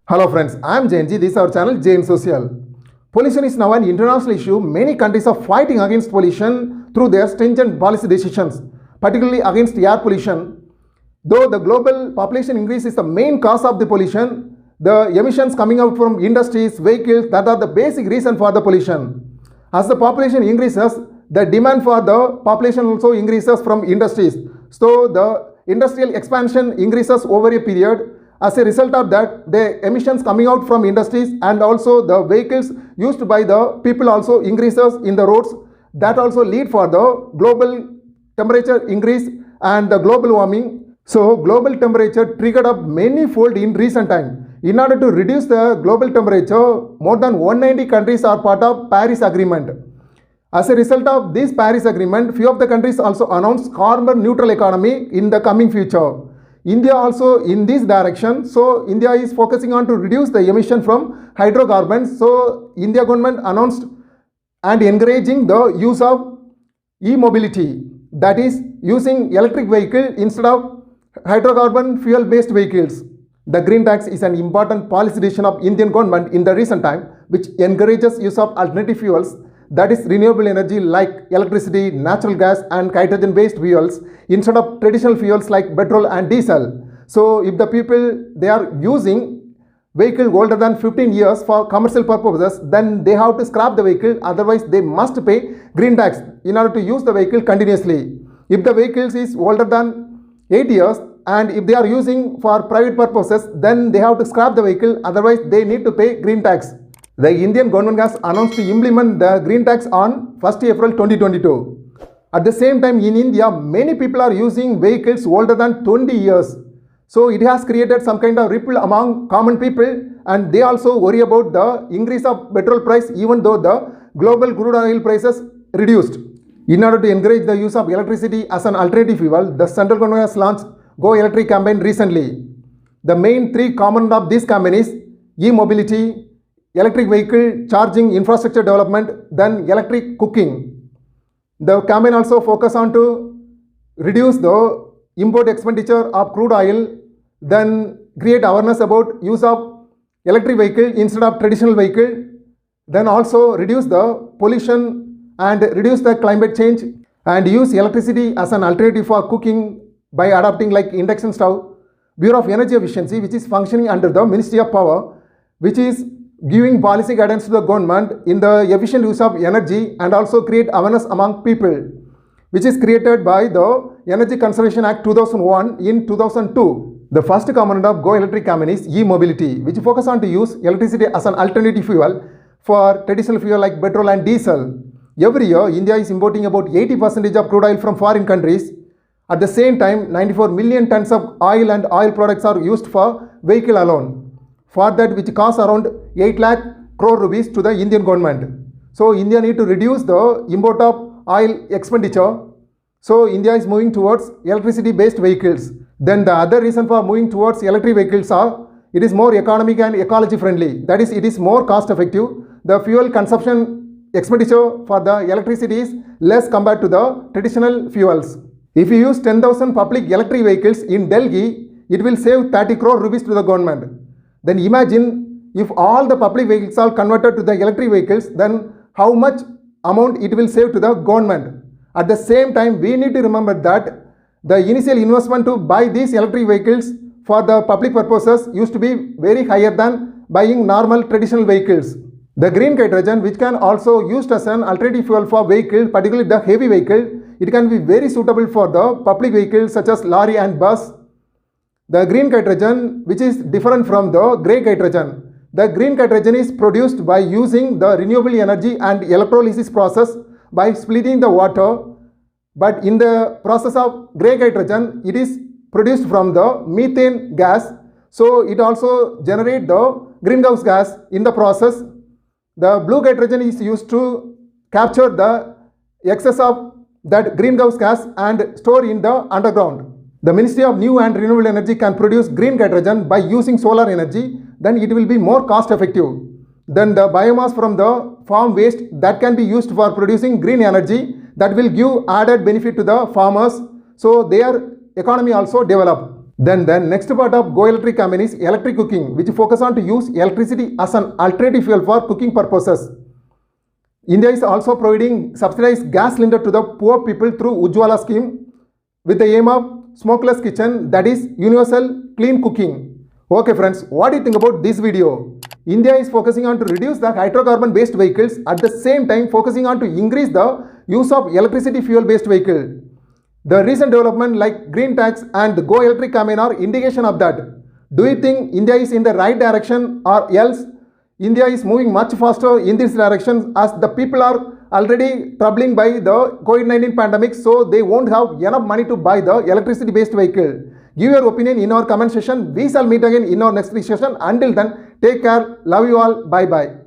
Hello friends, I am Jeyan G. This is our channel jeyansocial. Pollution is now an international issue. Many countries are fighting against pollution through their stringent policy decisions, particularly against air pollution. Though the global population increase is the main cause of the pollution, the emissions coming out from industries, vehicles, that are the basic reason for the pollution. As the population increases, the demand for the population also increases from industries. So the industrial expansion increases over a period. As a result of that, the emissions coming out from industries and also the vehicles used by the people also increases in the roads. That also lead for the global temperature increase and the global warming. So global temperature triggered up many-fold in recent time. In order to reduce the global temperature, more than 190 countries are part of Paris Agreement. As a result of this Paris Agreement, few of the countries also announced carbon neutral economy in the coming future. India also in this direction. So India is focusing on to reduce the emission from hydrocarbons. So India government announced and encouraging the use of e-mobility, that is using electric vehicle instead of hydrocarbon fuel based vehicles. The green tax is an important policy decision of Indian government in the recent time, which encourages use of alternative fuels, that is renewable energy like electricity, natural gas and hydrogen based fuels instead of traditional fuels like petrol and diesel. So if the people they are using vehicle older than 15 years for commercial purposes, then they have to scrap the vehicle, otherwise they must pay green tax in order to use the vehicle continuously. If the vehicle is older than 8 years and if they are using for private purposes, then they have to scrap the vehicle, otherwise they need to pay green tax. The Indian government has announced to implement the green tax on 1st April 2022. At the same time, in India, many people are using vehicles older than 20 years. So it has created some kind of ripple among common people, and they also worry about the increase of petrol price even though the global crude oil prices reduced. In order to encourage the use of electricity as an alternative fuel, the central government has launched Go Electric campaign recently. The main three components of this campaign is e-mobility, electric vehicle charging infrastructure development, then electric cooking. The campaign also focus on to reduce the import expenditure of crude oil, then create awareness about use of electric vehicle instead of traditional vehicle, then also reduce the pollution and reduce the climate change and use electricity as an alternative for cooking by adopting like induction stove. Bureau of Energy Efficiency, which is functioning under the Ministry of Power, which is giving policy guidance to the government in the efficient use of energy and also create awareness among people, which is created by the Energy Conservation Act 2001 in 2002. The first component of Go Electric campaign is e-mobility, which focus on to use electricity as an alternative fuel for traditional fuel like petrol and diesel. Every year, India is importing about 80% of crude oil from foreign countries. At the same time, 94 million tons of oil and oil products are used for vehicle alone. For that, which costs around 8 lakh crore rupees to the Indian government. So India need to reduce the import of oil expenditure. So India is moving towards electricity based vehicles. Then the other reason for moving towards electric vehicles are it is more economic and ecology friendly. That is, it is more cost effective. The fuel consumption expenditure for the electricity is less compared to the traditional fuels. If you use 10,000 public electric vehicles in Delhi, it will save 30 crore rupees to the government. Then imagine if all the public vehicles are converted to the electric vehicles, then how much amount it will save to the government. At the same time, we need to remember that the initial investment to buy these electric vehicles for the public purposes used to be very higher than buying normal traditional vehicles. The green hydrogen, which can also used as an alternative fuel for vehicles, particularly the heavy vehicle, it can be very suitable for the public vehicles such as lorry and bus. The green hydrogen, which is different from the grey hydrogen. The green hydrogen is produced by using the renewable energy and electrolysis process by splitting the water. But in the process of grey hydrogen, it is produced from the methane gas. So it also generates the greenhouse gas in the process. The blue hydrogen is used to capture the excess of that greenhouse gas and store in the underground. The Ministry of New and Renewable Energy can produce green hydrogen by using solar energy, then it will be more cost effective. Then the biomass from the farm waste that can be used for producing green energy, that will give added benefit to the farmers, so their economy also develop. Then the next part of Go Electric campaign is electric cooking, which focus on to use electricity as an alternative fuel for cooking purposes. India is also providing subsidized gas cylinder to the poor people through Ujjwala scheme with the aim of smokeless kitchen, that is universal clean cooking. Okay friends, what do you think about this video? India is focusing on to reduce the hydrocarbon based vehicles, at the same time focusing on to increase the use of electricity fuel based vehicle. The recent development like green tax and the Go Electric campaign are indication of that. Do you think India is in the right direction, or else India is moving much faster in this direction, as the people are already troubling by the COVID-19 pandemic, so they won't have enough money to buy the electricity based vehicle? Give your opinion in our comment section. We shall meet again in our next session. Until then, take care. Love you all. Bye bye.